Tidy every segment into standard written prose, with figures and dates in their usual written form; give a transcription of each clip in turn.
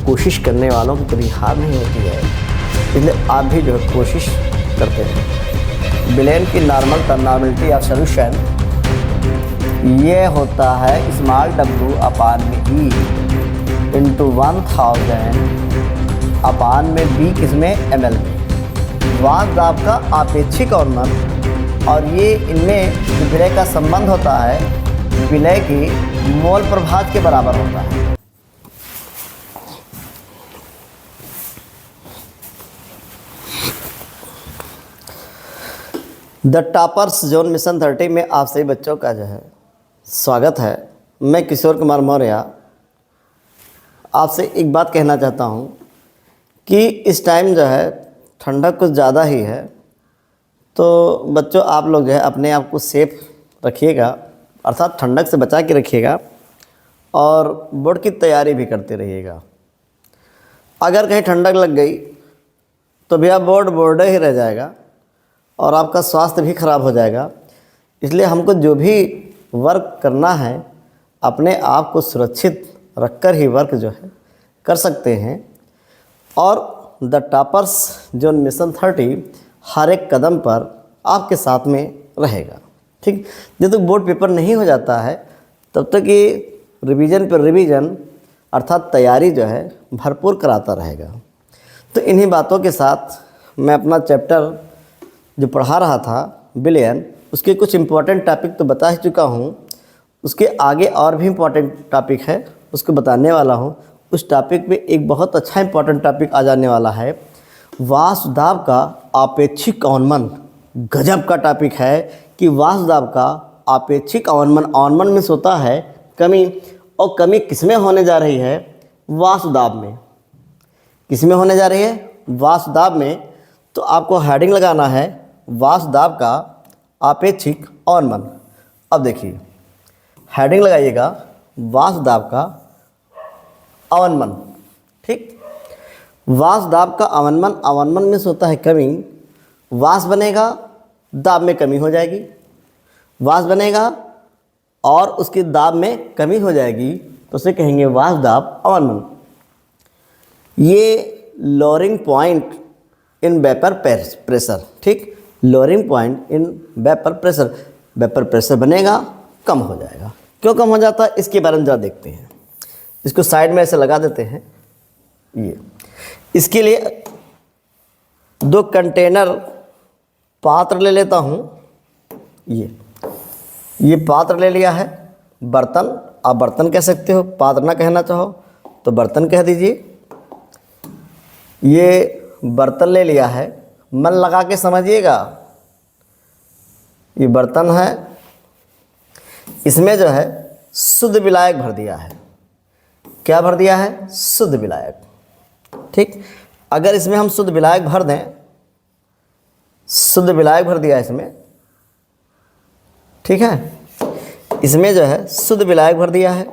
कोशिश करने वालों की कभी हार नहीं होती है, इसलिए आप भी जो है कोशिश करते हैं। बिलेन की नॉर्मलिटी ऑफ सोल्यूशन ये होता है स्मॉल w अपान में e इंटू 1000 अपान में b किसमें ml में। वाष्प दाब का आपेक्षिक अवमंद और ये इनमें जो विलय का संबंध होता है विलय की मोल प्रभाग के बराबर होता है। द टॉपर्स जोन मिशन 30 में आप सभी बच्चों का जो है स्वागत है। मैं किशोर कुमार मौर्य आपसे एक बात कहना चाहता हूँ कि इस टाइम जो है ठंडक कुछ ज़्यादा ही है, तो बच्चों आप लोग जो है अपने आप को सेफ रखिएगा, अर्थात ठंडक से बचा के रखिएगा और बोर्ड की तैयारी भी करते रहिएगा। अगर कहीं ठंडक लग गई तो भैया बोर्ड ही रह जाएगा और आपका स्वास्थ्य भी खराब हो जाएगा। इसलिए हमको जो भी वर्क करना है अपने आप को सुरक्षित रखकर ही वर्क जो है कर सकते हैं। और द टॉपर्स जोन मिशन 30 हर एक कदम पर आपके साथ में रहेगा। ठीक, जब तक बोर्ड पेपर नहीं हो जाता है तब तक ये रिवीजन पर रिवीजन अर्थात तैयारी जो है भरपूर कराता रहेगा। तो इन्हीं बातों के साथ मैं अपना चैप्टर जो पढ़ा रहा था बिलियन, उसके कुछ इम्पोर्टेंट टॉपिक तो बता ही चुका हूँ। उसके आगे और भी इम्पोर्टेंट टॉपिक है, उसको बताने वाला हूँ। उस टॉपिक में एक बहुत अच्छा इम्पोर्टेंट टॉपिक आ जाने वाला है, वाष्प दाब का आपेक्षिक अवनमन। गजब का टॉपिक है कि वाष्प दाब का आपेक्षिक अवनमन में होता है कमी, और कमी किसमें होने जा रही है? वाष्प दाब में। किसमें होने जा रही है? वाष्प दाब में। तो आपको हेडिंग लगाना है वाष्प दाब का आपेक्षिक अवनमन। अब देखिए हेडिंग लगाइएगा वाष्प दाब का अवनमन। ठीक, वाष्प दाब का अवनमन में होता है कमी। वाष्प बनेगा, दाब में कमी हो जाएगी। वाष्प बनेगा और उसकी दाब में कमी हो जाएगी, तो उसे कहेंगे वाष्प दाब अवनमन। ये lowering point in vapour pressure. ठीक, lowering point in vapour pressure. Vapour pressure बनेगा, कम हो जाएगा। क्यों कम हो जाता है इसके बारे में जरा देखते हैं। इसको साइड में ऐसे लगा देते हैं। ये इसके लिए दो कंटेनर पात्र ले लेता हूँ। ये पात्र ले लिया है। बर्तन, आप बर्तन कह सकते हो, पात्र ना कहना चाहो तो बर्तन कह दीजिए। ये बर्तन ले लिया है, मन लगा के समझिएगा। ये बर्तन है, इसमें जो है शुद्ध विलायक भर दिया है। क्या भर दिया है? शुद्ध विलायक। ठीक, अगर इसमें हम शुद्ध विलायक भर दें, शुद्ध विलायक भर दिया इसमें, ठीक है, इसमें जो है शुद्ध विलायक भर दिया है।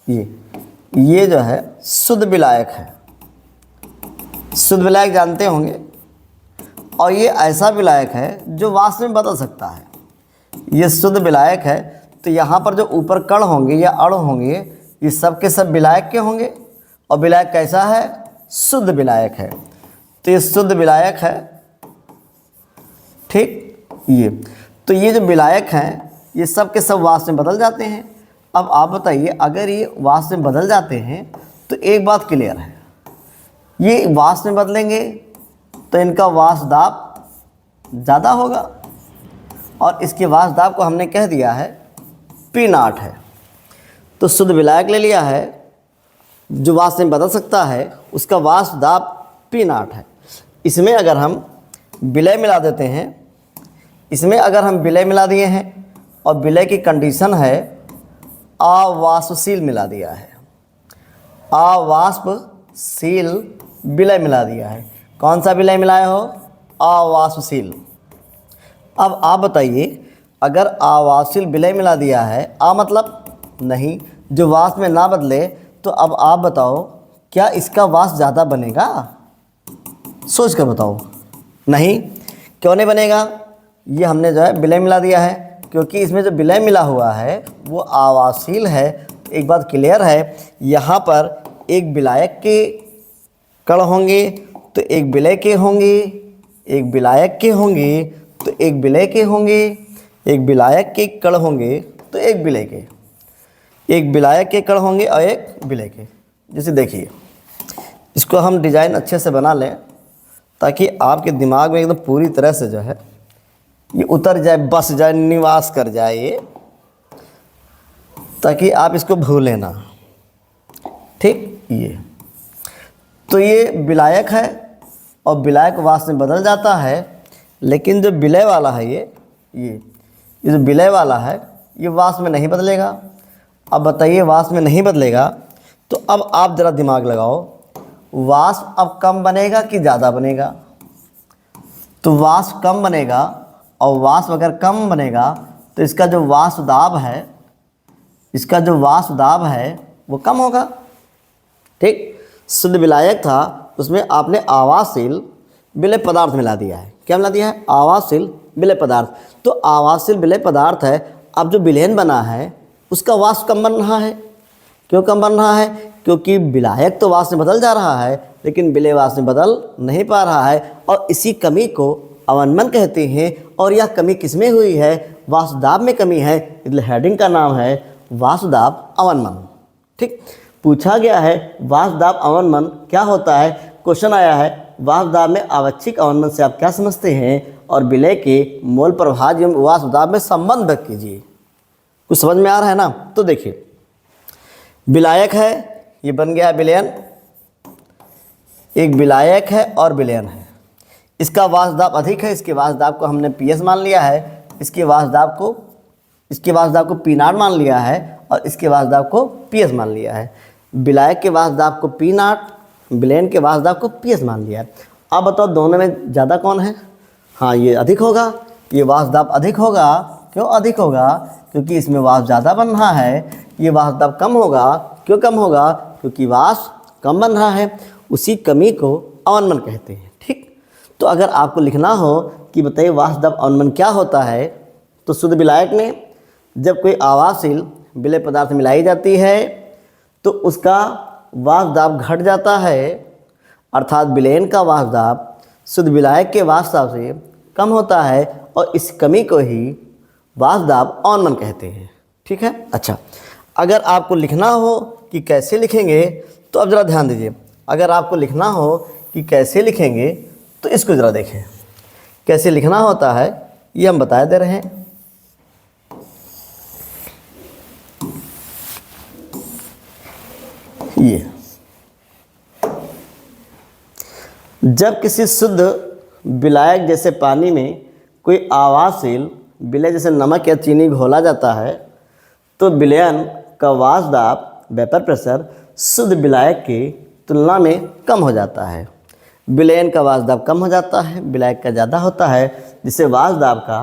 ये जो है शुद्ध विलायक है। शुद्ध विलायक जानते होंगे, और ये ऐसा विलायक है जो वाष्प में बदल सकता है। ये शुद्ध विलायक है, तो यहाँ पर जो ऊपर कण होंगे या अणु होंगे, ये सब के सब विलायक के होंगे। और विलायक कैसा है? शुद्ध विलायक है। तो ये शुद्ध विलायक है। ठीक, तो ये जो विलायक हैं ये सब के सब वाष्प में बदल जाते हैं। अब आप बताइए, अगर ये वाष्प में बदल जाते हैं तो एक बात क्लियर है, ये वाष्प में बदलेंगे तो इनका वाष्प दाब ज़्यादा होगा, और इसके वाष्प दाब को हमने कह दिया है P0 है। तो शुद्ध विलायक ले लिया है जो वाष्प में बदल सकता है, उसका वाष्प दाब P0 है। इसमें अगर हम विलय मिला देते हैं, इसमें अगर हम विलय मिला दिए हैं और विलय की कंडीशन है अवाष्पशील मिला दिया है, अवाष्पशील विलय मिला दिया है। कौन सा विलय मिलाया हो? अवाष्पशील। अब आप बताइए, अगर अवाष्पशील विलय मिला दिया है, मतलब नहीं, जो वाष्प में ना बदले, तो अब आप बताओ क्या इसका वाष्प ज़्यादा बनेगा? सोच कर बताओ। नहीं, क्यों नहीं बनेगा? ये हमने जो है विलय मिला दिया है, क्योंकि इसमें जो विलय मिला हुआ है वो अवाष्पशील है। एक बात क्लियर है, यहाँ पर एक विलायक के कण होंगे तो एक विलय के होंगे, एक विलायक के होंगे तो एक विलय के होंगे, एक विलायक के कण होंगे तो एक विलय के, एक विलायक के कण होंगे और एक विलय के। जैसे देखिए, इसको हम डिज़ाइन अच्छे से बना लें ताकि आपके दिमाग में एकदम पूरी तरह से जो है ये उतर जाए, बस जाए, निवास कर जाए ये, ताकि आप इसको भूलें ना। ठीक, ये तो ये विलायक है और विलायक वाष्प में बदल जाता है, लेकिन जो विलय वाला है ये जो विलय वाला है ये वाष्प में नहीं बदलेगा। अब बताइए, वाष्प में नहीं बदलेगा तो अब आप ज़रा दिमाग लगाओ, वाष्प अब कम बनेगा कि ज़्यादा बनेगा? तो वाष्प कम बनेगा, और वाष्प अगर कम बनेगा तो इसका जो वाष्प दाब है, इसका जो वाष्प दाब है वो कम होगा। ठीक, शुद्ध विलायक था, उसमें आपने आवासशील विलय पदार्थ मिला दिया है। क्या मिला दिया है? आवासशील विलय पदार्थ। तो आवासशील विलय पदार्थ है, अब जो विलयन बना है उसका वाष्प कम बन रहा है। क्यों कम बन रहा है? क्योंकि विलायक तो वाष्प में बदल जा रहा है, लेकिन विलय वाष्प में बदल नहीं पा रहा है, और इसी कमी को अवनमन कहते हैं। और यह कमी किसमें हुई है? वाष्प दाब में कमी है, इसलिए हेडिंग का नाम है वाष्प दाब अवनमन। ठीक, पूछा गया है वाष्प दाब अवनमन क्या होता है। क्वेश्चन आया है वाष्प दाब में आवच्छिक अवनमन से आप क्या समझते हैं, और विलय के मोल प्रभाज एवं वाष्प दाब में संबंध व्यक्त कीजिए। कुछ समझ में आ रहा है ना? तो देखिए, विलायक है, ये बन गया विलयन, एक विलायक है और विलयन है। इसका वाष्प दाब अधिक है, इसके वाष्प दाब को हमने PS मान लिया है, इसके वाष्प दाब को P0 मान लिया है, और इसके वाष्प दाब को PS मान लिया है। विलायक के वाष्प दाब को P0, विलयन के वाष्प दाब को PS मान लिया है। अब बताओ दोनों में ज़्यादा कौन है? हाँ, ये अधिक होगा, ये वाष्प दाब अधिक होगा। क्यों अधिक होगा? क्योंकि इसमें वाष्प ज़्यादा बन रहा है। ये वाष्प दाब कम होगा। क्यों कम होगा? क्योंकि वाष्प कम बन रहा है। उसी कमी को अवनमन कहते हैं। ठीक, तो अगर आपको लिखना हो कि बताइए वाष्प दाब अवनमन क्या होता है, तो शुद्ध विलायक में जब कोई आवासशील विलय पदार्थ मिलाई जाती है तो उसका वाष्प दाब घट जाता है, अर्थात विलयन का वाष्प दाब शुद्ध विलायक के वाष्प दाब से कम होता है, और इस कमी को ही वाष्प दाब अवनमन कहते हैं। ठीक है। अच्छा, अगर आपको लिखना हो कि कैसे लिखेंगे तो अब ज़रा ध्यान दीजिए। अगर आपको लिखना हो कि कैसे लिखेंगे तो इसको ज़रा देखें, कैसे लिखना होता है ये हम बता दे रहे हैं। ये जब किसी शुद्ध विलायक जैसे पानी में कोई आवासशील विलय जैसे नमक या चीनी घोला जाता है तो विलयन का वाष्प दाब वेपर प्रेशर शुद्ध विलायक की तुलना में कम हो जाता है। विलयन का वाष्प दाब कम हो जाता है, विलायक का ज़्यादा होता है, जिसे वाष्प दाब का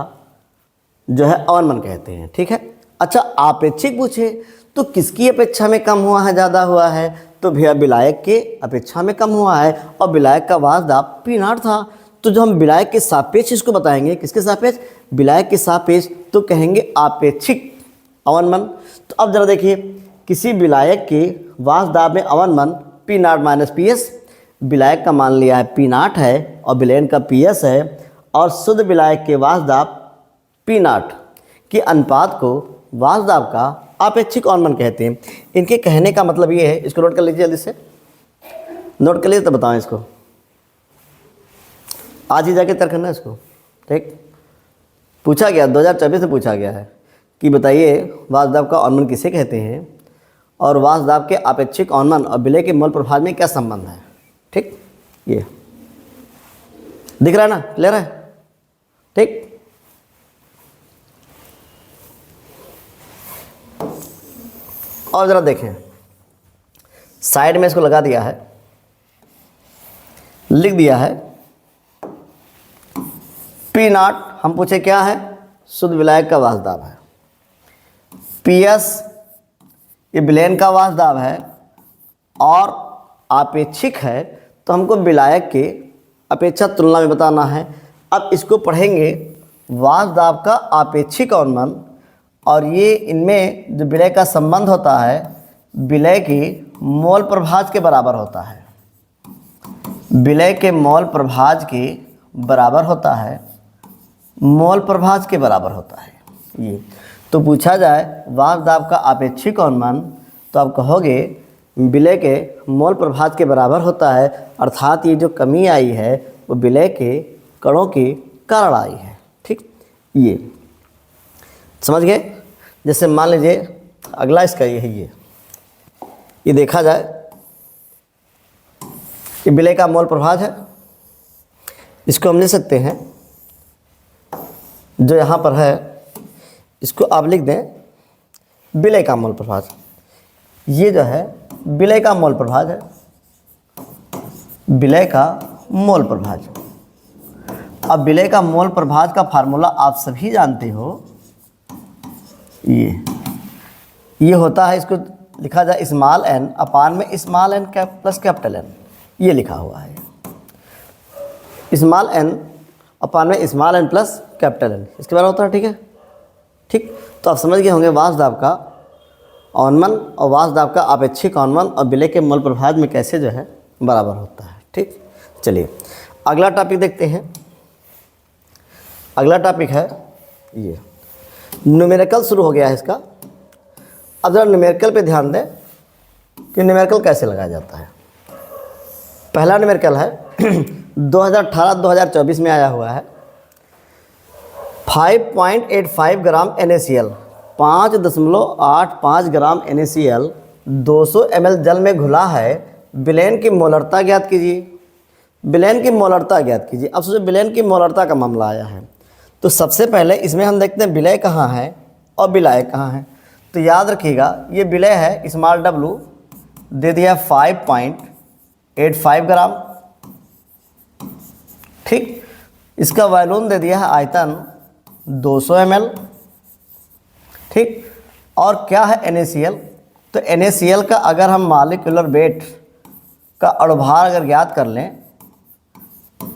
जो है अवनमन कहते हैं। ठीक है। अच्छा, आपेक्षिक पूछे तो किसकी अपेक्षा में कम हुआ है, ज़्यादा हुआ है? तो भैया विलायक के अपेक्षा में कम हुआ है, और विलायक का वाष्प दाब P0 था। तो जो हम विलायक के सापेक्ष इसको बताएंगे, किसके सापेक्ष? विलायक के सापेक्ष, तो कहेंगे आपेक्षिक अवनमन। तो अब जरा देखिए, किसी विलायक के वाष्प दाब में अवनमन P0 माइनस PS, विलायक का मान लिया है P0 है और विलयन का PS है, और शुद्ध विलायक के वाष्प दाब P0 के अनुपात को वाष्प दाब का आपेक्षिक अवनमन कहते हैं। इनके कहने का मतलब ये है, इसको नोट कर लीजिए, जल्दी से नोट कर लीजिए तो बताएं इसको, आज ही जाके तर्क करना इसको। ठीक, पूछा गया 2024 से पूछा गया है कि बताइए वाष्प दाब का अवनमन किसे कहते हैं, और वाष्प दाब के आपेक्षिक अवनमन और विलय के मोल प्रभाव में क्या संबंध है। ठीक, ये दिख रहा है ना, क्लियर है? ठीक, और ज़रा देखें, साइड में इसको लगा दिया है, लिख दिया है P0, हम पूछे क्या है? शुद्ध विलायक का वाष्प दाब है। PS ये विलयन का वाष्प दाब है, और आपेक्षिक है तो हमको विलायक के अपेक्षा तुलना में बताना है। अब इसको पढ़ेंगे वाष्प दाब का आपेक्षिक अवनमन, और ये इनमें जो विलय का संबंध होता है विलय की मोल प्रभाज के बराबर होता है, विलय के मोल प्रभाज के बराबर होता है, मोल प्रभाज के बराबर होता है ये। तो पूछा जाए वाष्प दाब का आपेक्षिक अवनमन, तो आप कहोगे विलय के मोल प्रभाज के बराबर होता है, अर्थात ये जो कमी आई है वो विलय के कणों के कारण आई है। ठीक, ये समझ गए। जैसे मान लीजिए अगला इसका ये है, ये देखा जाए कि विलय का मोल प्रभाज है, इसको हम लिख सकते हैं, जो यहाँ पर है इसको आप लिख दें विलय का मोल प्रभाज। ये जो है विलय का मोल प्रभाज है, विलय का मोल प्रभाज। अब विलय का मोल प्रभाज का फार्मूला आप सभी जानते हो, ये होता है, इसको लिखा जाए स्मॉल n अपान में small n plus capital N, ये लिखा हुआ है स्मॉल n अपान में small n plus capital N, इसके बारे में होता है। ठीक है, ठीक। तो आप समझ गए होंगे वाष्प दाब का अवनमन और वाष्प दाब का आपेक्षिक अवनमन और विलय के मोल प्रभाज में कैसे जो है बराबर होता है। ठीक, चलिए अगला टॉपिक देखते हैं। अगला टॉपिक है ये न्यूमेरिकल शुरू हो गया है इसका। अब जरा न्यूमेरिकल पे ध्यान दें कि न्यूमेरिकल कैसे लगाया जाता है। पहला न्यूमेरिकल है 2018-2024 में आया हुआ है 5.85 ग्राम NaCl, 5.85 ग्राम NaCl 200 ml जल में घुला है, विलयन की मोलरता ज्ञात कीजिए। विलयन की मोलरता ज्ञात कीजिए। अब सोचो विलयन की मोलरता का मामला आया है, तो सबसे पहले इसमें हम देखते हैं विलय कहाँ है और विलायक कहाँ है। तो याद रखिएगा ये विलय है, स्मॉल w दे दिया 5.85 ग्राम। ठीक, इसका वॉल्यूम दे दिया है आयतन 200 ml। ठीक, और क्या है NaCl, तो NaCl का अगर हम मॉलिक्यूलर वेट का अणुभार अगर ज्ञात कर लें,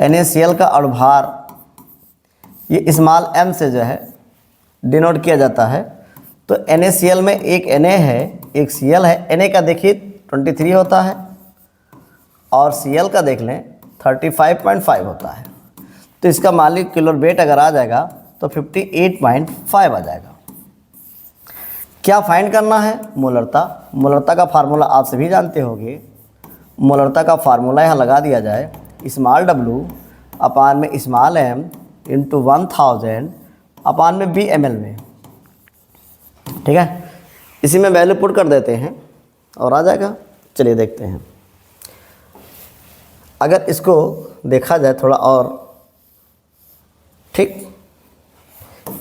NaCl का अणुभार ये स्मॉल m से जो है डिनोट किया जाता है। तो NaCl में एक Na है एक Cl है। Na का देखिए 23 होता है और Cl का देख लें 35.5 होता है। तो इसका मॉलिक्यूलर वेट अगर आ जाएगा तो 58.5 आ जाएगा। क्या फाइंड करना है? मोलरता। मोलरता का फार्मूला आप सभी जानते होंगे। मोलरता का फार्मूला यहाँ लगा दिया जाए, स्मॉल w अपान में स्मॉल m इंटू 1000 अपान में b ml में। ठीक है, इसी में वैल्यू पुट कर देते हैं और आ जाएगा। चलिए देखते हैं। अगर इसको देखा जाए थोड़ा और, ठीक,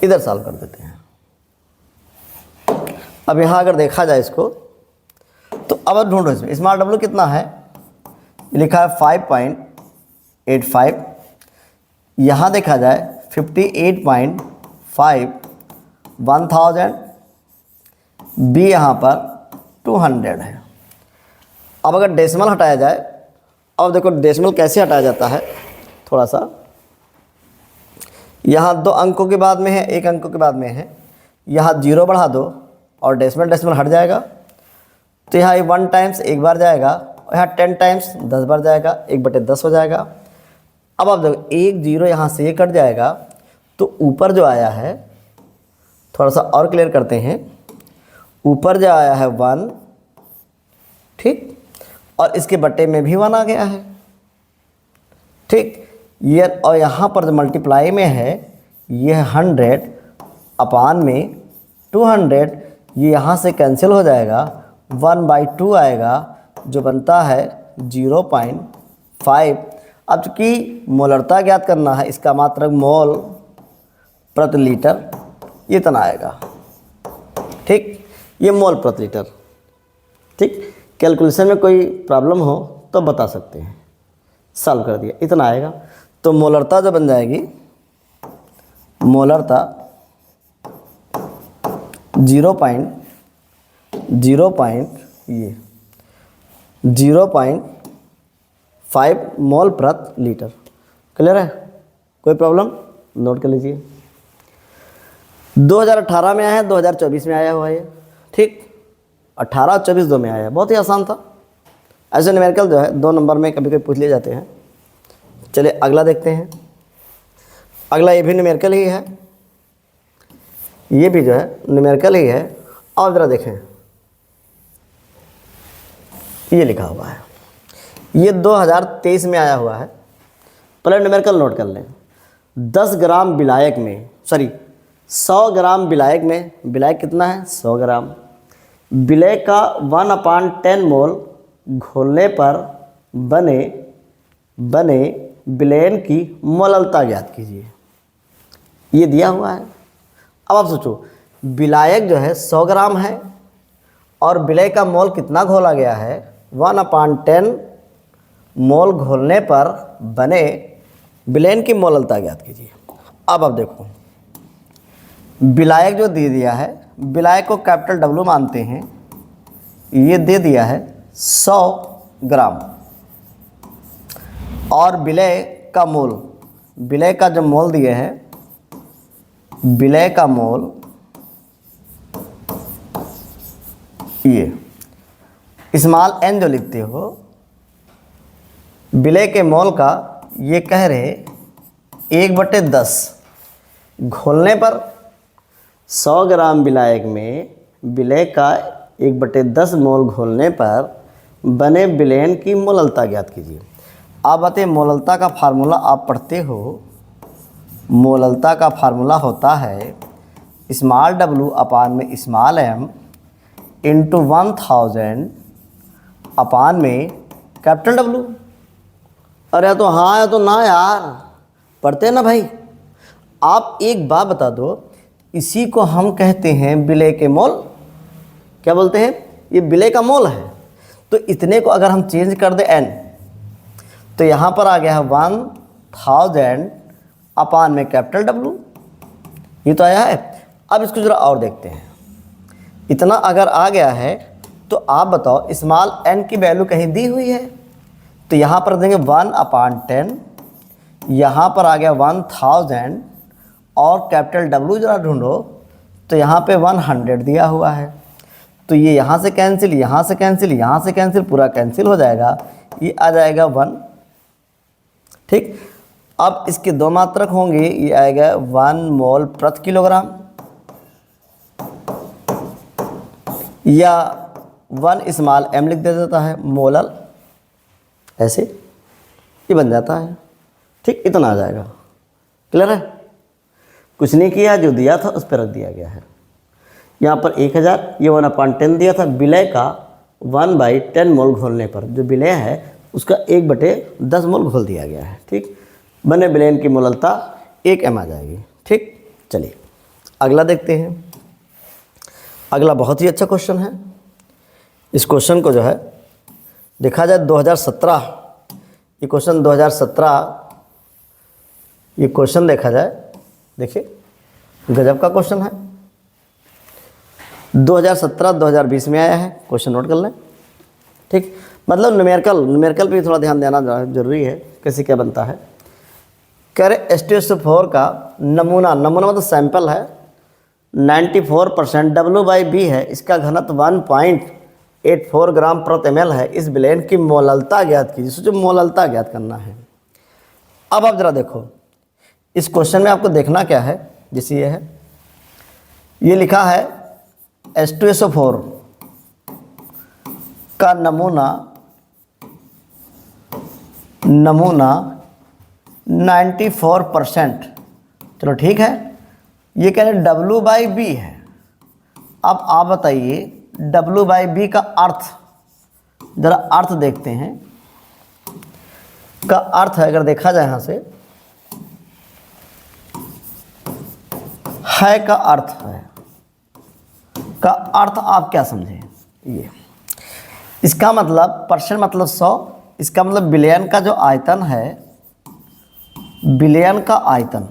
इधर सॉल्व कर देते हैं। अब यहाँ अगर देखा जाए इसको, तो अब ढूंढो इसमें स्मॉल w कितना है, लिखा है 5.85। यहाँ देखा जाए 58.5 1000, b यहाँ पर 200 है। अब अगर डेसिमल हटाया जाए, अब देखो डेसिमल कैसे हटाया जाता है, थोड़ा सा यहाँ 2 अंकों के बाद में है, 1 अंकों के बाद में है, यहाँ 0 बढ़ा दो और डेसिमल हट जाएगा। तो यहाँ 1 टाइम्स 1 बार जाएगा और यहाँ 10 टाइम्स 10 बार जाएगा, 1/10 हो जाएगा। अब आप देखो 1 0 यहाँ से ये कट जाएगा, तो ऊपर जो आया है, थोड़ा सा और क्लियर करते हैं, ऊपर जो आया है 1, ठीक, और इसके बट्टे में भी 1 आ गया है। ठीक, ये और यहाँ पर जो मल्टीप्लाई में है ये 100 अपान में 200, ये यहाँ से कैंसिल हो जाएगा, 1/2 आएगा जो बनता है 0.5। अब चूँकि मोलरता ज्ञात करना है, इसका मात्रक मोल प्रति लीटर ये इतना आएगा। ठीक, ये मोल प्रति लीटर। ठीक, कैलकुलेशन में कोई प्रॉब्लम हो तो बता सकते हैं। सॉल्व कर दिया, इतना आएगा। तो मोलरता जो बन जाएगी, मोलरता 0.5 मोल प्रति लीटर। क्लियर है? कोई प्रॉब्लम? नोट कर लीजिए। 2018 में आया है, 2024 में आया हुआ है। ठीक, 18 और 24 दो में आया है। बहुत ही आसान था। ऐसे न्यूमेरिकल जो है 2 नंबर में कभी कभी पूछ लिए जाते हैं। चलिए अगला देखते हैं। अगला ये भी न्यूमेरिकल ही है, ये भी जो है न्यूमेरिकल ही है। और ज़रा देखें, ये लिखा हुआ है, ये 2023 में आया हुआ है। पहले न्यूमेरिकल नोट कर लें। 10 ग्राम विलायक में, सॉरी 100 ग्राम विलायक में, विलायक कितना है 100 ग्राम, विलय का 1/10 मोल घोलने पर बने विलयन की मोललता ज्ञात कीजिए। ये दिया हुआ है। अब आप सोचो, विलायक जो है 100 ग्राम है और विलय का मोल कितना घोला गया है 1/10 मोल घोलने पर बने विलयन की मोललता ज्ञात कीजिए। अब आप देखो, विलायक जो दे दिया है, विलायक को कैपिटल W मानते हैं, ये दे दिया है 100 ग्राम, और विलय का मोल, विलय का जो मोल दिए हैं, विलय का मोल ये स्मॉल n जो लिखते हो, विलय के मोल का ये कह रहे 1/10 घोलने पर 100 ग्राम विलायक में विलय का 1/10 मोल घोलने पर बने विलयन की मोललता ज्ञात कीजिए। आप बताइए, मोललता का फार्मूला आप पढ़ते हो, मोललता का फार्मूला होता है स्मॉल w अपान में स्मॉल m इंटू 1000 अपान में कैपिटल W। अरे या तो हाँ या तो ना यार, पढ़ते हैं ना भाई। आप एक बात बता दो, इसी को हम कहते हैं विलय के मोल। क्या बोलते हैं? ये विलय का मोल है। तो इतने को अगर हम चेंज कर दें n, तो यहाँ पर आ गया है 1000 अपान में कैपिटल W। ये तो आया है। अब इसको जरा और देखते हैं। इतना अगर आ गया है तो आप बताओ स्मॉल n की वैल्यू कहीं दी हुई है? तो यहाँ पर देंगे 1/10, यहाँ पर आ गया 1000 और कैपिटल W जरा ढूंढो, तो यहाँ पे 100 दिया हुआ है। तो ये यहाँ से कैंसिल, यहाँ से कैंसिल, यहाँ से कैंसिल, पूरा कैंसिल हो जाएगा। ये आ जाएगा 1। ठीक, अब इसके 2 मात्रक होंगे, ये आएगा 1 मोल प्रति किलोग्राम, या 1 स्मॉल m लिख दे देता है मोलल, ऐसे ये बन जाता है। ठीक, इतना आ जाएगा। क्लियर है? कुछ नहीं किया, जो दिया था उस पर रख दिया गया है। यहाँ पर 1000, ये 1/10 दिया था, विलय का 1/10 मोल घोलने पर, जो विलय है उसका 1/10 मोल घोल दिया गया है। ठीक, बने विलयन की मोललता 1 m आ जाएगी। ठीक, चलिए अगला देखते हैं। अगला बहुत ही अच्छा क्वेश्चन है। इस क्वेश्चन को जो है देखा जाए 2017, ये क्वेश्चन 2017, ये क्वेश्चन देखा जाए, देखिए गजब का क्वेश्चन है। 2017-2020 में आया है, क्वेश्चन नोट कर लें। ठीक, मतलब न्यूमेरिकल पे भी थोड़ा ध्यान देना जरूरी है, कैसे क्या बनता है। कह रहे H2SO4 का नमूना मतलब सैंपल है, 94% W/B है, इसका घनत्व 1.84 ग्राम प्रति ml है, इस विलयन की मोललता ज्ञात कीजिए। सोचो मोललता ज्ञात करना है। अब आप जरा देखो, इस क्वेश्चन में आपको देखना क्या है, जैसे ये है, ये लिखा है H2SO4 का नमूना 94%। चलो ठीक है, ये कह रहे W/B है। अब आप बताइए W/B का अर्थ, जरा अर्थ देखते हैं। का अर्थ है, अगर देखा जाए यहाँ से, है का अर्थ है, का अर्थ आप क्या समझे? ये इसका मतलब परसेंट मतलब 100, इसका मतलब विलयन का जो आयतन है, विलयन का आयतन,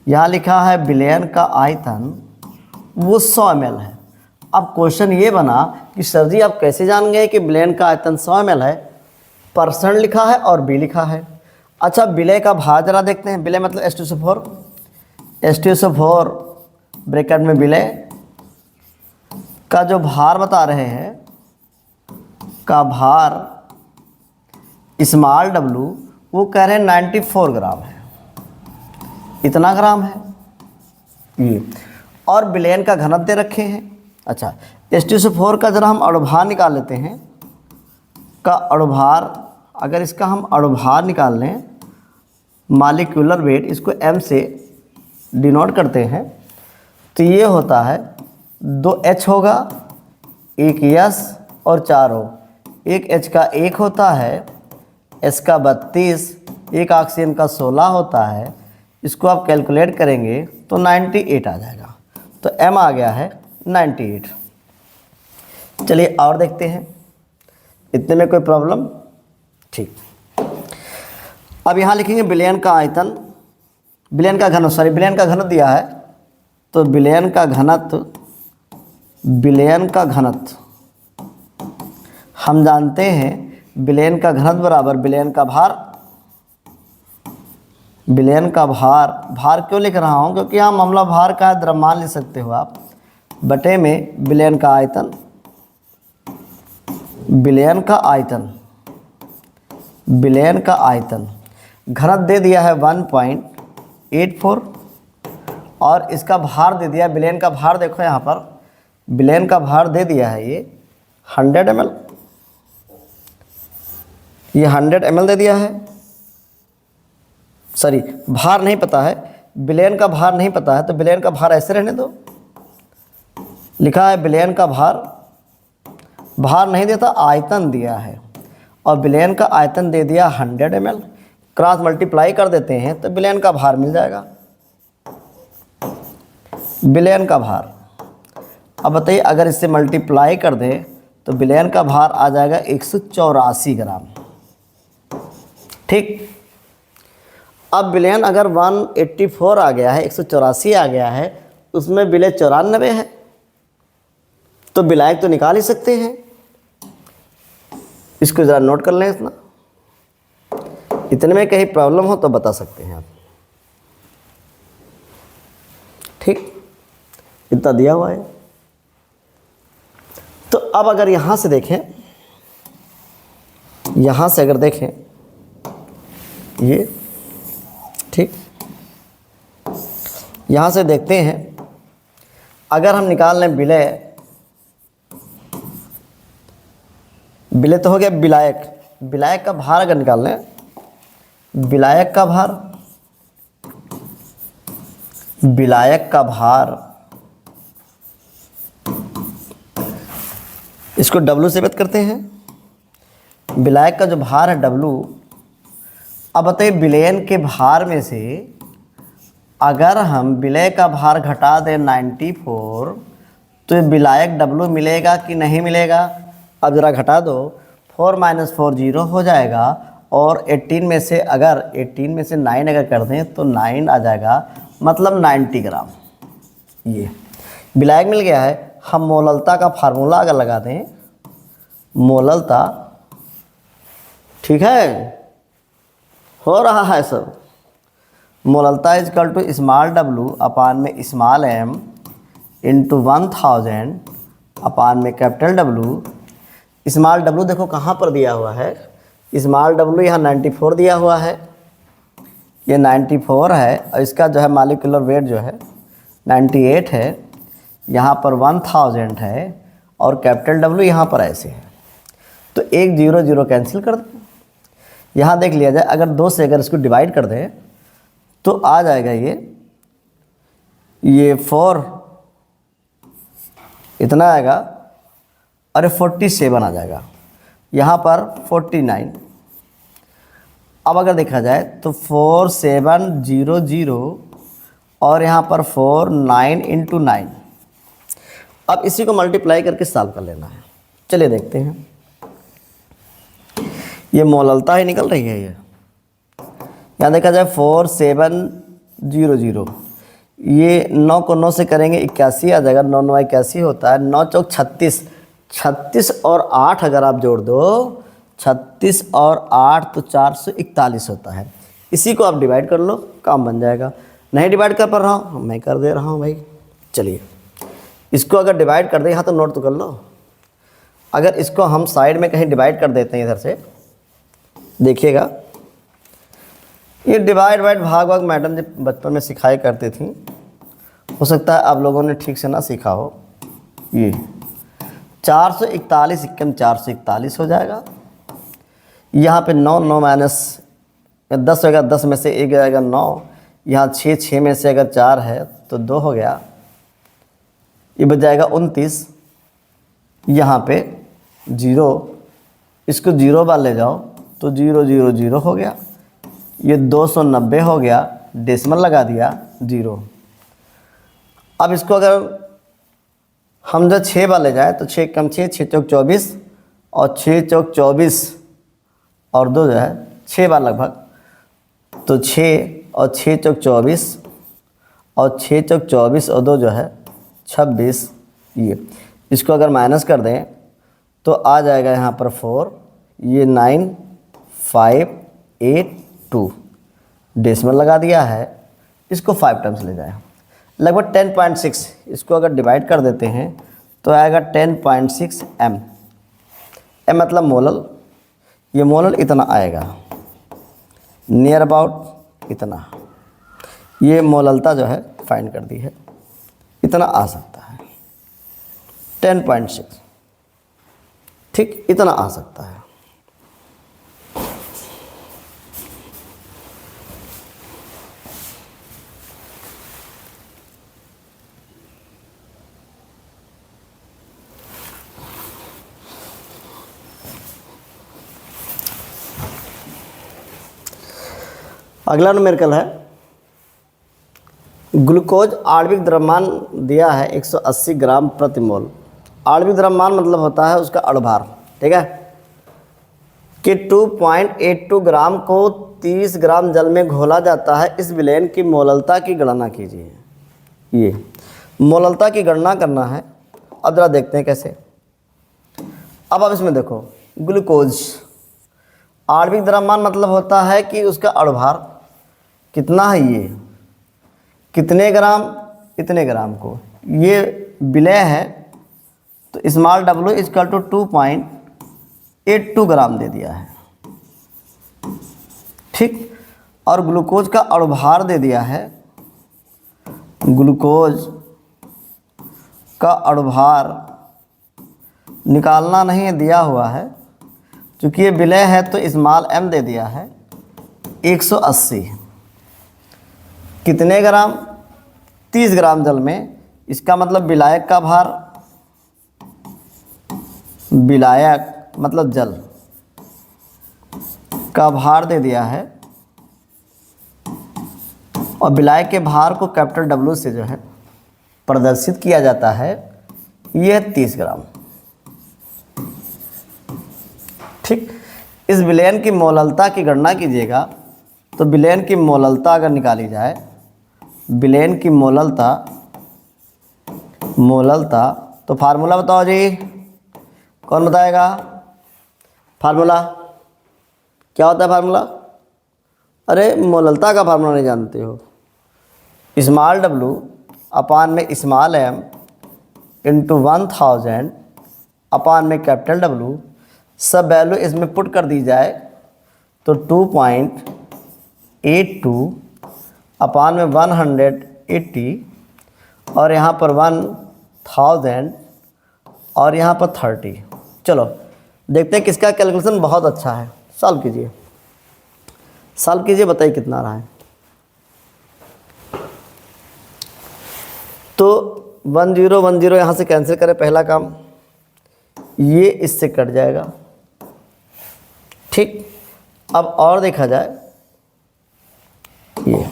यहाँ लिखा है विलयन का आयतन, वो 100 ml है। अब क्वेश्चन ये बना कि सर जी आप कैसे जान गए कि विलयन का आयतन 100 ml है? परसेंट लिखा है और बी लिखा है। अच्छा, विलय का भार जरा देखते हैं। विलय मतलब H2SO4, H2SO4 ब्रैकेट में विलय का जो भार बता रहे हैं, का भार स्मॉल w वो कह रहे हैं 94 ग्राम है, इतना ग्राम है ये, और विलयन का घनत्व दे रखे हैं। अच्छा, H2SO4 का जरा हम अणुभार निकाल लेते हैं, का अणुभार, अगर इसका हम अणुभार निकाल लें, मॉलिक्यूलर वेट, इसको m से डिनोट करते हैं, तो ये होता है 2H होगा, एक S और 4 O, एक H का 1 होता है, S का 32, एक ऑक्सीजन का 16 होता है। इसको आप कैलकुलेट करेंगे तो 98 आ जाएगा, तो m आ गया है 98। चलिए और देखते हैं, इतने में कोई प्रॉब्लम? ठीक। अब यहाँ लिखेंगे विलयन का आयतन, विलयन का घनत्व, सॉरी विलयन का घनत्व दिया है, तो विलयन का घनत्व, विलयन का घनत्व हम जानते हैं, विलयन का घनत्व बराबर विलयन का भार। विलयन का भार, भार क्यों लिख रहा हूँ? क्योंकि यहाँ मामला भार का है, द्रव्यमान लिख सकते हो आप, बटे में विलयन का आयतन, विलयन का आयतन, विलयन का आयतन। घनत्व दे दिया है 1.84 और इसका भार दे दिया, विलयन का भार देखो यहाँ पर, विलयन का भार दे दिया है ये 100 ml, ये 100 ml दे दिया है। सॉरी, भार नहीं पता है, विलयन का भार नहीं पता है, तो विलयन का भार ऐसे रहने दो, लिखा है विलयन का भार, भार नहीं देता, आयतन दिया है, और विलयन का आयतन दे दिया 100 ml, क्रॉस मल्टीप्लाई कर देते हैं तो विलयन का भार मिल जाएगा, विलयन का भार। अब बताइए, अगर इससे मल्टीप्लाई कर दें तो विलयन का भार आ जाएगा 184 ग्राम। ठीक। अब विलयन अगर 184 आ गया है, 184 आ गया है, उसमें विलय 94 है, तो विलायक तो निकाल ही सकते हैं। इसको ज़रा नोट कर लें, इतना, इतने में कहीं प्रॉब्लम हो तो बता सकते हैं आप। ठीक, इतना दिया हुआ है। तो अब अगर यहाँ से देखें, यहाँ से अगर देखें ये, ठीक, यहाँ से देखते हैं, अगर हम निकाल लें विलय, विलय तो हो गया विलायक, विलायक का भार अगर निकाल लें, विलायक का भार, विलायक का भार, इसको W से व्यक्त करते हैं, विलायक का जो भार है W। अब बताइए, विलयन के भार में से अगर हम विलय का भार घटा दें 94, तो विलायक W मिलेगा कि नहीं मिलेगा? अब ज़रा घटा दो, 4 - 4 0 हो जाएगा, और 18 में से अगर 18 में से 9 अगर कर दें तो 9 आ जाएगा, मतलब 90 ग्राम। ये विलायक मिल गया है। हम मोललता का फार्मूला अगर लगा दें, मोललता, ठीक है, हो रहा है सब, मोललता इजकल टू स्मॉल w अपान में स्मॉल m इंटू 1000 अपान में कैपिटल W। स्मॉल w देखो कहाँ पर दिया हुआ है, स्मॉल w यहाँ 94 दिया हुआ है, ये 94 है, और इसका जो है मॉलिक्यूलर वेट जो है 98 है, यहाँ पर 1000 है, और कैपिटल W यहाँ पर ऐसे है, तो 1 0 0 कैंसिल कर दें। यहाँ देख लिया जाए, अगर 2 से अगर इसको डिवाइड कर दें तो आ जाएगा ये 4 इतना आएगा, अरे 47 आ जाएगा, यहाँ पर 49। अब अगर देखा जाए तो 4700 और यहाँ पर 4 9 × 9। अब इसी को मल्टीप्लाई करके सॉल्व कर लेना है। चलिए देखते हैं, ये मोललता ही निकल रही है। ये यहाँ देखा जाए 4700, ये 9 को 9 से करेंगे 81 आ जाएगा, 9 9 81 होता है, 9 चौक 36, 36 और 8 अगर आप जोड़ दो, 36 और 8 तो 441 होता है। इसी को आप डिवाइड कर लो, काम बन जाएगा। नहीं डिवाइड कर पा रहा हूँ, मैं कर दे रहा हूँ भाई। चलिए इसको अगर डिवाइड कर दे, यहाँ तो नोट तो कर लो, अगर इसको हम साइड में कहीं डिवाइड कर देते हैं इधर से, देखिएगा ये डिवाइड वाइड भाग भाग मैडम जब बचपन में सिखाई करती थी, हो सकता है आप लोगों ने ठीक से ना सीखा हो। ये 441 इक्कम 441 हो जाएगा। यहाँ पे 9 9 माइनस 10 होगा, 10 में से 1 जाएगा 9, यहाँ 6 6 में से अगर 4 है तो 2 हो गया, ये बच जाएगा 29। यहाँ पे 0, इसको 0 बार ले जाओ तो 0 0 0 हो गया, ये 290 हो गया, डेसिमल लगा दिया 0। अब इसको अगर हम जब 6 बार ले जाए तो 6 कम 6 6 चौक 24 और 6 चौक 24 और 2 जो है 6 बार लगभग, तो 6 और 6 चौक 24 और 6 चौक 24 और 2 जो है 26। ये इसको अगर माइनस कर दें तो आ जाएगा यहाँ पर 4, ये 9 5 8 2, डेसिमल लगा दिया है। इसको 5 टाइम्स ले जाए लगभग 10.6, इसको अगर डिवाइड कर देते हैं तो आएगा 10.6 m। m मतलब मोलल, ये मोलल इतना आएगा, नियर अबाउट इतना। ये मोललता जो है फाइंड कर दी है, इतना आ सकता है 10.6, ठीक इतना आ सकता है। अगला न्यूमेरिकल है, ग्लूकोज आणविक द्रव्यमान दिया है 180 ग्राम प्रति मोल। आणविक द्रव्यमान मतलब होता है उसका अणुभार, ठीक है, कि 2.82 ग्राम को 30 ग्राम जल में घोला जाता है। इस विलयन की मोललता की गणना कीजिए। ये मोललता की गणना करना है। अब जरा देखते हैं कैसे। अब आप इसमें देखो, ग्लूकोज आणविक द्रव्यमान मतलब होता है कि उसका अणुभार कितना है, ये कितने ग्राम, इतने ग्राम को, ये विलय है तो स्मॉल w इक्वल टू 2.82 ग्राम दे दिया है, ठीक। और ग्लूकोज का अणुभार दे दिया है, ग्लूकोज का अणुभार निकालना नहीं दिया हुआ है, चूँकि ये विलय है तो स्मॉल m दे दिया है 180। कितने ग्राम, 30 ग्राम जल में, इसका मतलब विलायक का भार, विलायक मतलब जल का भार दे दिया है, और विलायक के भार को कैपिटल W से जो है प्रदर्शित किया जाता है, यह 30 ग्राम, ठीक। इस विलयन की मोललता की गणना कीजिएगा तो विलयन की मोललता अगर निकाली जाए, विलयन की मोललता तो फार्मूला बताओ जी, कौन बताएगा फार्मूला, क्या होता है फार्मूला? अरे मोललता का फार्मूला नहीं जानते हो? स्मॉल w अपान में स्मॉल m इंटू 1000 अपान में कैपिटल W, सब वैल्यू इसमें पुट कर दी जाए तो 2.82 अपान में 180 और यहाँ पर 1000 और यहाँ पर 30। चलो देखते हैं किसका कैलकुलेशन बहुत अच्छा है। सॉल्व कीजिए, सॉल्व कीजिए, बताइए कितना रहा है। तो 1010 यहाँ से कैंसिल करें, पहला काम ये इससे कट जाएगा, ठीक। अब और देखा जाए, ये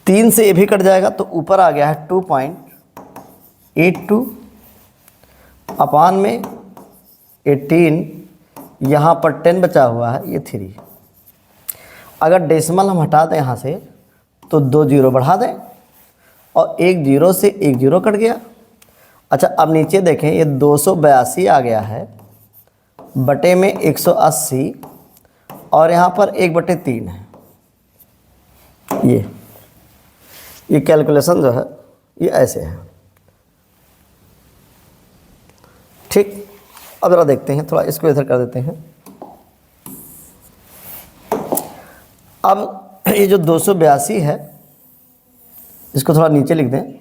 3 से ये भी कट जाएगा तो ऊपर आ गया है 2.82 अपान में 18, यहाँ पर 10 बचा हुआ है, ये 3। अगर डेसिमल हम हटा दें यहाँ से तो 2 जीरो बढ़ा दें और 1 जीरो से 1 जीरो कट गया। अच्छा अब नीचे देखें, ये 282 आ गया है बटे में 180 और यहाँ पर 1/3 है। ये कैलकुलेशन जो है ये ऐसे है। ठीक, अब ज़रा देखते हैं, थोड़ा इसको इधर कर देते हैं। अब ये जो 282 है इसको थोड़ा नीचे लिख दें,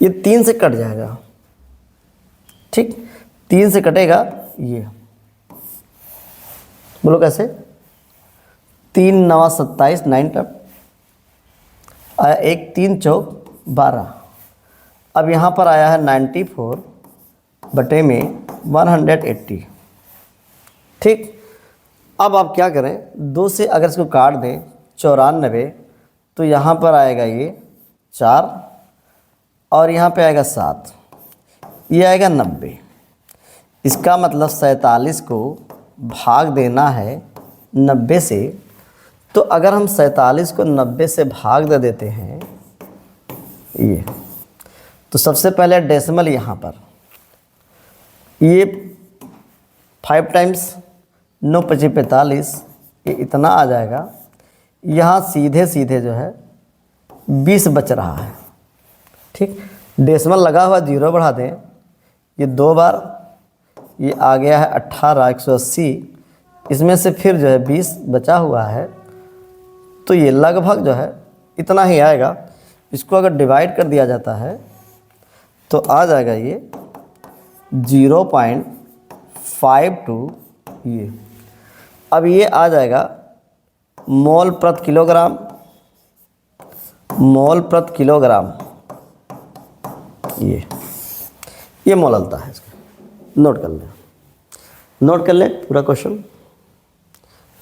ये 3 से कट जाएगा। ठीक, 3 से कटेगा ये, बोलो कैसे, 3 9 27 9 टप आया, 1 3 चौक 12। अब यहाँ पर आया है 94 बटे में 180। ठीक, अब आप क्या करें, 2 से अगर इसको काट दें 94, तो यहाँ पर आएगा ये 4 और यहाँ पे आएगा 7, ये आएगा 90। इसका मतलब 47 को भाग देना है 90 से। तो अगर हम 47 को 90 से भाग दे देते हैं ये, तो सबसे पहले डेसिमल यहाँ पर, ये 5 टाइम्स 9 पची 45, ये इतना आ जाएगा। यहाँ सीधे सीधे जो है 20 बच रहा है। ठीक, डेसिमल लगा हुआ 0 बढ़ा दें, ये 2 बार, ये आ गया है 18 180, इसमें से फिर जो है 20 बचा हुआ है, तो ये लगभग जो है इतना ही आएगा। इसको अगर डिवाइड कर दिया जाता है तो आ जाएगा ये 0.52 ये। अब ये आ जाएगा मोल प्रति किलोग्राम, मोल प्रति किलोग्राम, ये मोललता है इसका। नोट कर लें, नोट कर लें पूरा क्वेश्चन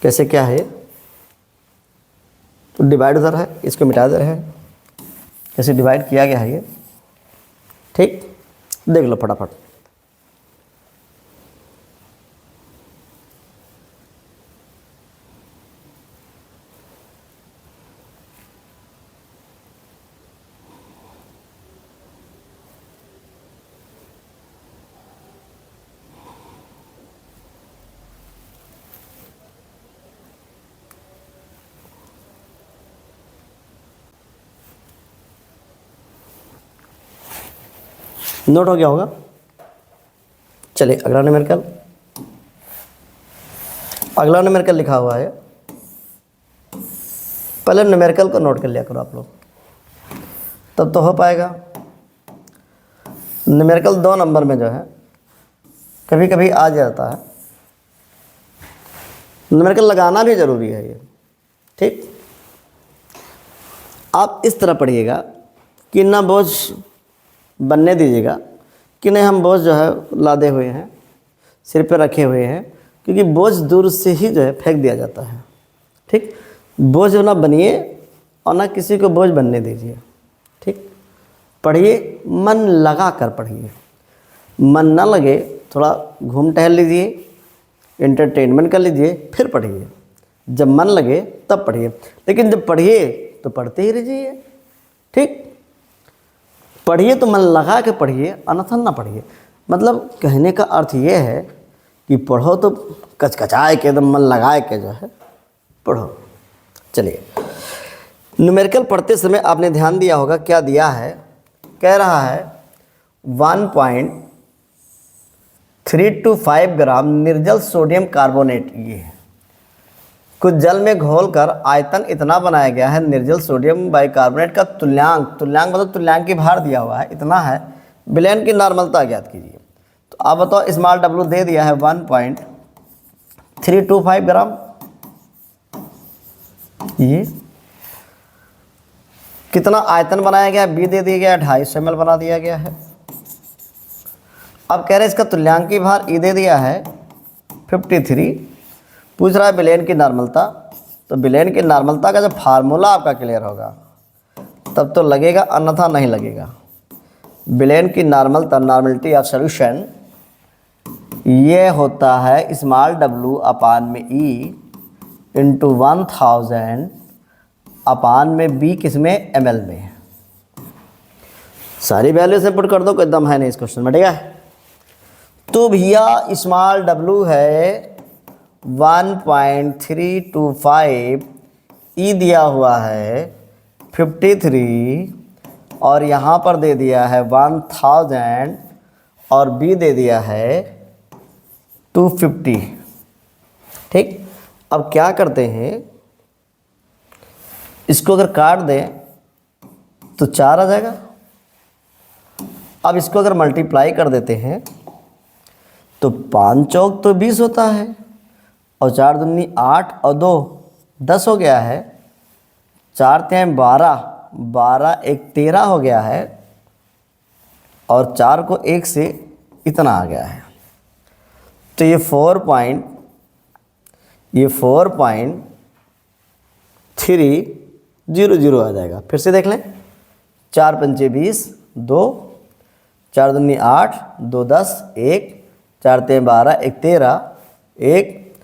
कैसे क्या है। तो डिवाइड उधर है, इसको मिटा दे रहे हैं, कैसे डिवाइड किया गया है ये। ठीक, देख लो फटाफट। नोट हो गया होगा। चलिए अगला न्यूमेरिकल, अगला न्यूमेरिकल लिखा हुआ है। पहले न्यूमेरिकल को नोट कर लिया करो आप लोग, तब तो हो पाएगा। न्यूमेरिकल 2 नंबर में जो है कभी कभी आ जाता है, न्यूमेरिकल लगाना भी ज़रूरी है ये। ठीक, आप इस तरह पढ़िएगा कि ना बोझ बनने दीजिएगा कि नहीं हम बोझ जो है लादे हुए हैं, सिर पे रखे हुए हैं, क्योंकि बोझ दूर से ही जो है फेंक दिया जाता है। ठीक, बोझ ना बनिए और ना किसी को बोझ बनने दीजिए। ठीक, पढ़िए, मन लगा कर पढ़िए, मन ना लगे थोड़ा घूम टहल लीजिए, एंटरटेनमेंट कर लीजिए, फिर पढ़िए। जब मन लगे तब पढ़िए, लेकिन जब पढ़िए तो पढ़ते ही रहिए। ठीक, पढ़िए तो मन लगा के पढ़िए, अन्यथा ना पढ़िए। मतलब कहने का अर्थ ये है कि पढ़ो तो कचकचाए के, एकदम मन लगाए के जो है पढ़ो। चलिए, न्यूमेरिकल पढ़ते समय आपने ध्यान दिया होगा क्या दिया है, कह रहा है 1.325 ग्राम निर्जल सोडियम कार्बोनेट, ये है कुछ जल में घोलकर आयतन इतना बनाया गया है। निर्जल सोडियम बाइकार्बोनेट का तुल्यांक, तुल्यांक मतलब तुल्यांक की भार दिया हुआ है, इतना है। विलयन की नॉर्मलता ज्ञात कीजिए। तो आप बताओ, स्मॉल डब्ल्यू दे दिया है 1.325 ग्राम, ये कितना आयतन बनाया गया, बी दे दिया गया 250 ml बना दिया गया है। अब कह रहे हैं इसका तुल्यांक की भार ई दे दिया है 53, पूछ रहा है विलयन की नॉर्मलता। तो विलयन की नॉर्मलता का जब फार्मूला आपका क्लियर होगा तब तो लगेगा, अन्यथा नहीं लगेगा। विलयन की नॉर्मलता, नॉर्मलिटी ऑफ सॉल्यूशन, ये होता है स्मॉल डब्लू अपान में ई इंटू 1000 अपान में बी, किसमें, ml में। सारी वैल्यू से पुट कर दो, कोई दम है नहीं इस क्वेश्चन में। ठीक है, तो भैया स्मॉल डब्लू है 1.325, ई दिया हुआ है 53 और यहाँ पर दे दिया है 1000 और B दे दिया है 250। ठीक, अब क्या करते हैं, इसको अगर काट दें तो 4 आ जाएगा। अब इसको अगर मल्टीप्लाई कर देते हैं तो 5 चौक तो 20 होता है, और 4 दूनी 8 और 2 10 हो गया है, 4 तिहाई 12, 12 एक 13 हो गया है, और 4 को 1 से इतना आ गया है। तो ये 4.300 आ जाएगा। फिर से देख लें, 4 पंचे 20, 2, 4 दूनी 8, 2 10, 1, 4 तिहाई 12, 1 13, 1,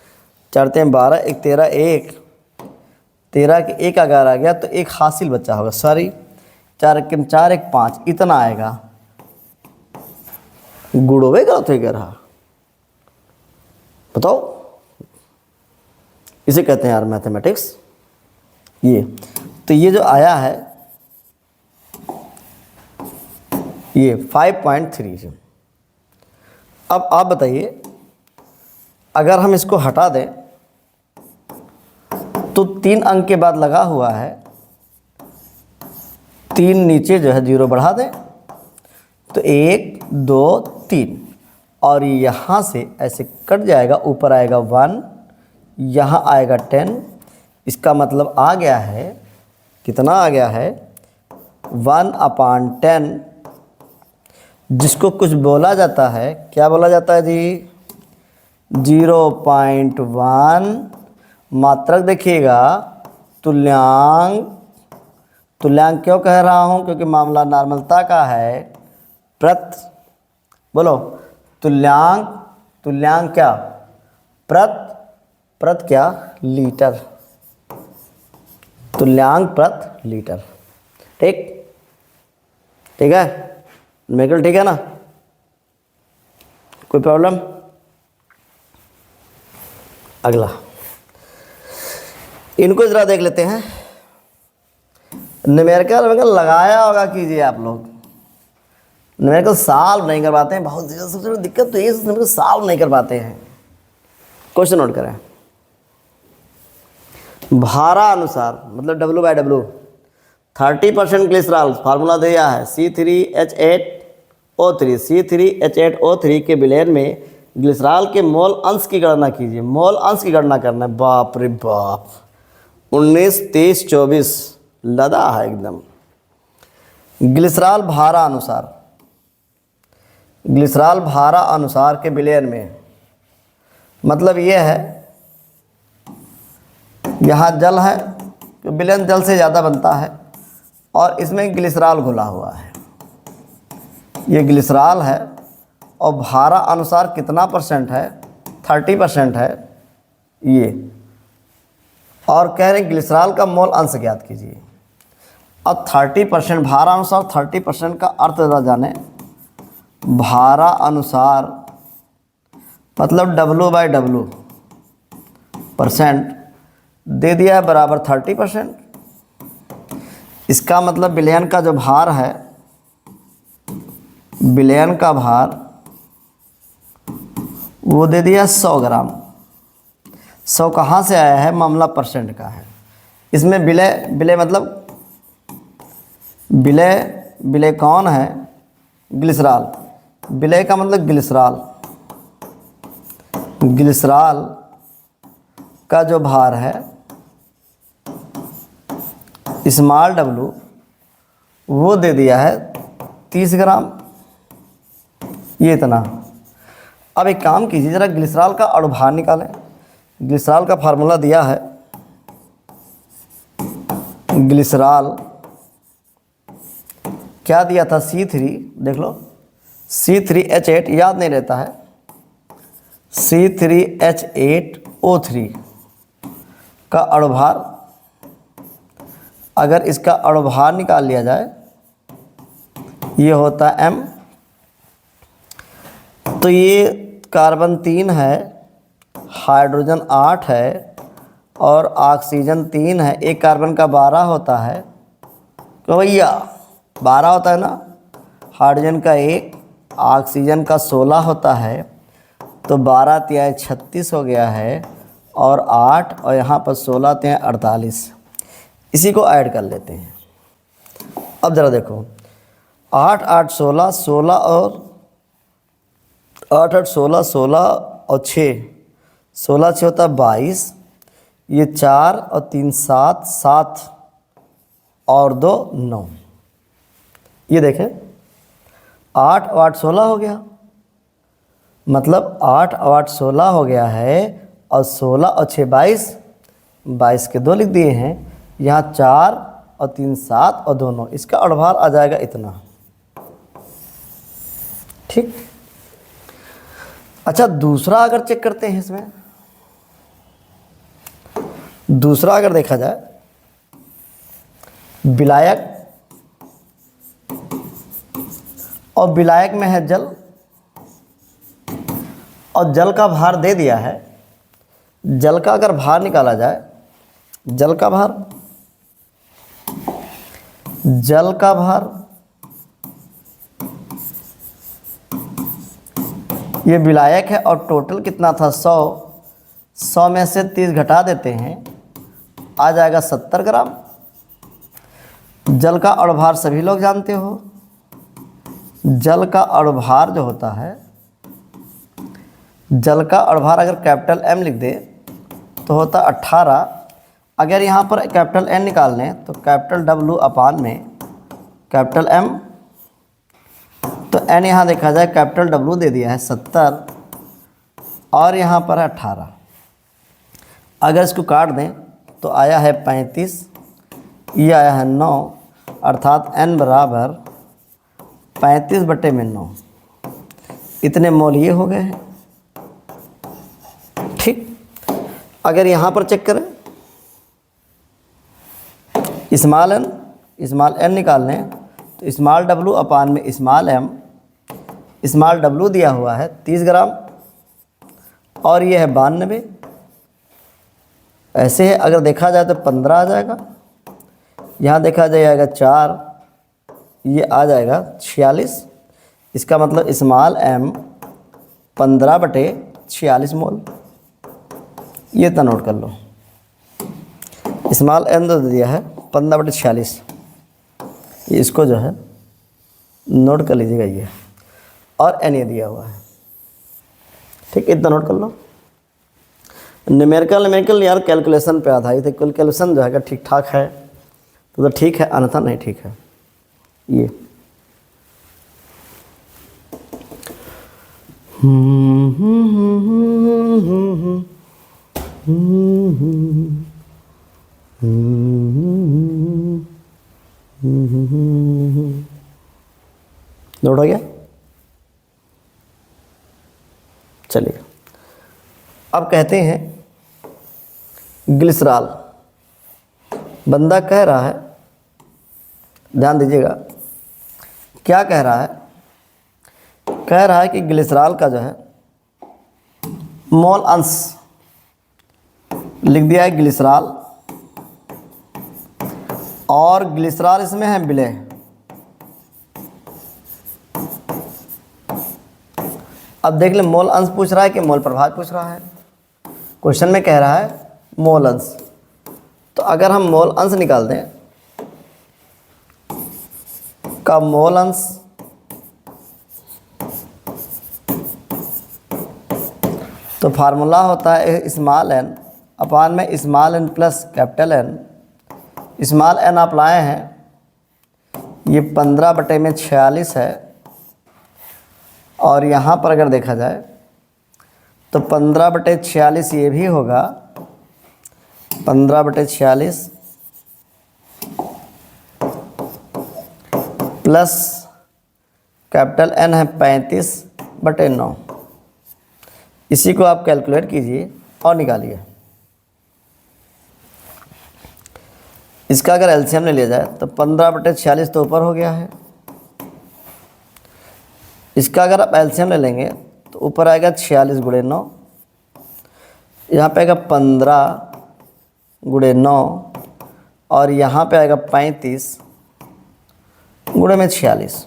4 तिहाई 12, 1 13, 1, 13 के 1 अगर आ गया तो एक हासिल बच्चा होगा, सॉरी 4 1 4, 1 5, इतना आएगा। गुड़ोवे गलत हो गया रहा, बताओ, इसे कहते हैं यार मैथमेटिक्स। ये तो ये जो आया है ये 5.3। अब आप बताइए, अगर हम इसको हटा दें तो 3 अंक के बाद लगा हुआ है, 3 नीचे जो है 0 बढ़ा दें तो 1 2 3, और यहाँ से ऐसे कट जाएगा, ऊपर आएगा 1, यहाँ आएगा 10। इसका मतलब आ गया है, कितना आ गया है, 1/10, जिसको कुछ बोला जाता है, क्या बोला जाता है जी, 0.1। मात्रक देखिएगा, तुल्यांक, तुल्यांक क्यों कह रहा हूँ, क्योंकि मामला नॉर्मलता का है। बोलो, तुल्यांक, तुल्यांक क्या, प्रत क्या, लीटर, तुल्यांक प्रति लीटर। ठीक, ठीक है मेकल, ठीक है ना, कोई प्रॉब्लम। अगला इनको जरा देख लेते हैं। न्यूमेरिकल लगाया होगा कीजिए आप लोग, न्यूमेरिकल सॉल्व नहीं कर पाते हैं, बहुत सबसे बड़ी दिक्कत तो ये न्यूमेरिकल सॉल्व नहीं कर पाते हैं। क्वेश्चन नोट करें, भारा अनुसार मतलब W/W 30% ग्लिसरॉल, फार्मूला दिया है C3H8O3, C3H8O3 के विलयन में ग्लिसरॉल के मोल अंश की गणना कीजिए। मोल अंश की गणना करना है, बाप रे बाप, 19 23 24 लदा है एकदम। ग्लिसरॉल भारा अनुसार, ग्लिसरॉल भारा अनुसार के विलयन में मतलब ये है, यहाँ जल है, विलयन जल से ज़्यादा बनता है, और इसमें ग्लिसरॉल घुला हुआ है, ये ग्लिसरॉल है, और भारा अनुसार कितना परसेंट है, 30% है ये, और कह रहे हैं ग्लिसरॉल का मोल अंश ज्ञात कीजिए। अब 30% भारा अनुसार 30% का अर्थ ज़रा जाने, भारा अनुसार मतलब W/W परसेंट दे दिया है बराबर 30%। इसका मतलब विलयन का जो भार है, विलयन का भार वो दे दिया 100 ग्राम। 100 कहाँ से आया है, मामला परसेंट का है। इसमें विलय मतलब विलय कौन है, ग्लिसरॉल, विलय का मतलब ग्लिसरॉल, ग्लिसरॉल का जो भार है स्मॉल w वो दे दिया है 30 ग्राम, ये इतना। अब एक काम कीजिए, ज़रा ग्लिसरॉल का अणुभार निकालें। ग्लिसरॉल का फार्मूला दिया है, ग्लिसरॉल क्या दिया था, C3, देख लो C3H8, याद नहीं रहता है, C3H8O3 का अणुभार, अगर इसका अणुभार निकाल लिया जाए ये होता है M। तो ये कार्बन 3 है, हाइड्रोजन 8 है, और ऑक्सीजन 3 है। एक कार्बन का 12 होता है, तो भैया 12 होता है ना, हाइड्रोजन का 1, ऑक्सीजन का 16 होता है, तो 12 तिहाई 36 हो गया है, और 8 और यहाँ पर 16 तिहाई 48। इसी को ऐड कर लेते हैं। अब ज़रा देखो, 8 8 16, 16 और 8 8 16, 16 और 6, 16 6 होता है 22, ये 4 और 3 7, 7 और 2 9। ये देखें 8 और 8 16 हो गया, मतलब 8 और 8 16 हो गया है, और 16 और 6 22, 22 के 2 लिख दिए हैं। यहाँ 4 और 3 7 और 2 9, इसका अड़भार आ जाएगा इतना। ठीक। अच्छा, दूसरा अगर चेक करते हैं इसमें, दूसरा अगर देखा जाए, विलायक और विलायक में है जल, और जल का भार दे दिया है। जल का अगर भार निकाला जाए, जल का भार, जल का भार, ये विलायक है, और टोटल कितना था 100, 100 में से 30 घटा देते हैं, आ जाएगा 70 ग्राम। जल का अणुभार सभी लोग जानते हो, जल का अणुभार जो होता है, जल का अणुभार अगर कैपिटल M लिख दे तो होता 18। अगर यहाँ पर कैपिटल N निकाल लें तो कैपिटल W अपान में कैपिटल M, तो N यहाँ देखा जाए कैपिटल W दे दिया है 70, और यहाँ पर है 18। अगर इसको काट दें तो आया है 35, ये आया है 9, अर्थात N बराबर 35/9, इतने मोल ये हो गए हैं। ठीक। अगर यहाँ पर चेक करें, स्मॉल n निकाल लें तो स्मॉल w अपान में स्मॉल m, स्मॉल w दिया हुआ है 30 ग्राम, और ये है 92। ऐसे है, अगर देखा जाए तो 15 आ जाएगा, यहाँ देखा जाएगा 4, ये आ जाएगा 46। इसका मतलब स्मॉल m 15/46 मोल। ये तो नोट कर लो, स्मॉल n दे दिया है 15/46, इसको जो है नोट कर लीजिएगा ये, और n ये दिया हुआ है। ठीक, इतना नोट कर लो। न्यूमेरिकल यार कैलकुलेशन पे आधारित है, कैलकुलेशन जो है ठीक ठाक है तो ठीक है, अन्यथा नहीं ठीक है। ये नोट हो गया। चलिए, अब कहते हैं ग्लिसरॉल। बंदा कह रहा है, ध्यान दीजिएगा, क्या कह रहा है? कह रहा है कि ग्लिसरॉल का जो है मोल अंश लिख दिया है ग्लिसरॉल, और ग्लिसरॉल इसमें है विलेय। अब देख ले, मोल अंश पूछ रहा है कि मोल प्रभाव पूछ रहा है। क्वेश्चन में कह रहा है मोल अंश, तो अगर हम मोल अंश निकाल दें, का मोल अंश तो फार्मूला होता है स्मॉल n अपान में small n plus capital N। Small n आप लाए हैं, ये 15/46 है, और यहाँ पर अगर देखा जाए तो 15/46 ये भी होगा, 15/46 प्लस कैपिटल N है 35/9। इसी को आप कैलकुलेट कीजिए और निकालिए। इसका अगर एलसीएम ले लिया जाए तो 15/46 तो ऊपर हो गया है। इसका अगर आप एलसीएम ले लेंगे तो ऊपर आएगा 46 × 9, यहाँ पे आएगा 15 × 9, और यहाँ पे आएगा 35 × 46।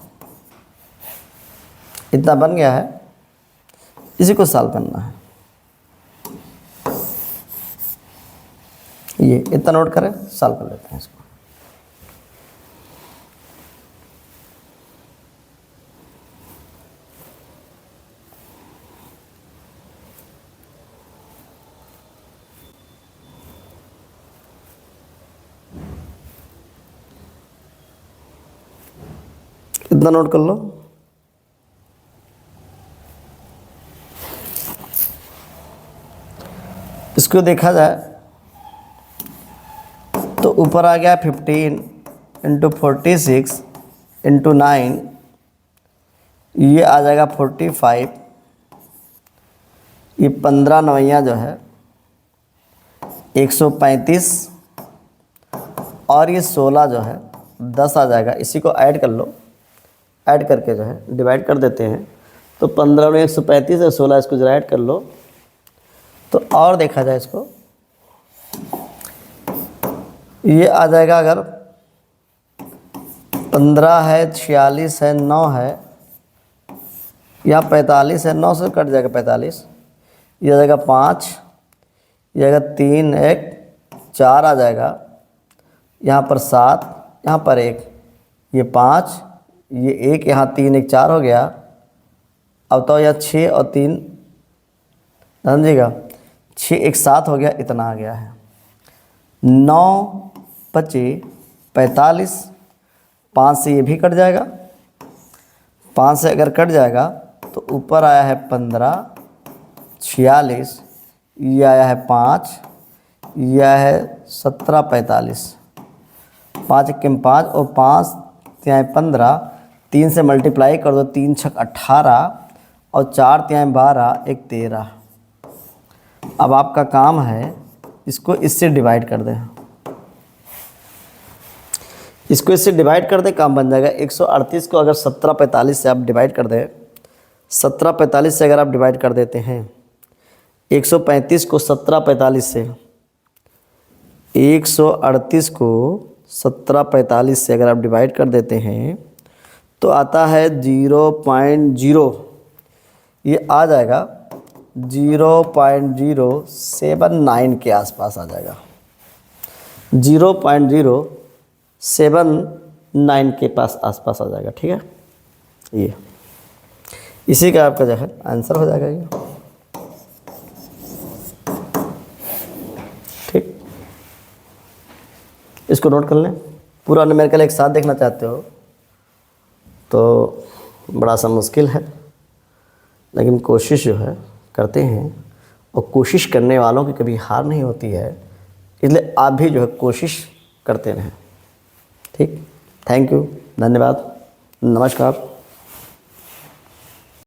इतना बन गया है, इसी को सॉल्व करना है। ये इतना नोट करें, सॉल्व कर लेते हैं इसको। इतना नोट कर लो। इसको देखा जाए तो ऊपर आ गया 15 इंटू 46 इंटू 9, ये आ जाएगा 45। ये 15 नवैया जो है 135, और ये 16 जो है 10 आ जाएगा। इसी को ऐड कर लो, ऐड करके जो है डिवाइड कर देते हैं। तो 15 में 135 है, 16 इसको जरा ऐड कर लो। तो और देखा जाए इसको, ये आ जाएगा, अगर 15 है, 46 है, 9 है, यहाँ 45 है, 9 से कट जाएगा 45, ये आ जाएगा 5, ये आएगा 3, 1, 4 आ जाएगा, यहाँ पर 7, यहाँ पर 1, ये 5, ये 1, यहाँ 3, 1, 4 हो गया। अब तो यहाँ 6 और 3, समझिएगा, 6, 1, 7 हो गया, इतना आ गया है। 9 बचे 45, 5 से ये भी कट जाएगा, 5 से अगर कट जाएगा तो ऊपर आया है 15, 46, ये आया है 5, ये आया है 17, 45, 5 1 5 और 5 तिहाई 15, 3 से मल्टीप्लाई कर दो, 3 6 18 और 4 तिहाई 12, 1 13। अब आपका काम है इसको इससे डिवाइड कर दें, इसको इससे डिवाइड कर दें, काम बन जाएगा। 138 को अगर 17 45 से आप डिवाइड कर दें, 17 45 से अगर आप डिवाइड कर देते हैं, 135 को 17 45 से, 138 को 17 45 से अगर आप डिवाइड कर देते हैं तो आता है 0.0, ये आ जाएगा 0.079 के आसपास आ जाएगा, 0.079 के पास आसपास आ जाएगा। ठीक है, ये इसी का आपका जो है आंसर हो जाएगा ये। ठीक, इसको नोट कर लें। पूरा न्यूमेरिकल एक साथ देखना चाहते हो तो बड़ा सा मुश्किल है, लेकिन कोशिश जो है करते हैं, और कोशिश करने वालों की कभी हार नहीं होती है, इसलिए आप भी जो है कोशिश करते रहें। ठीक, थैंक यू, धन्यवाद, नमस्कार।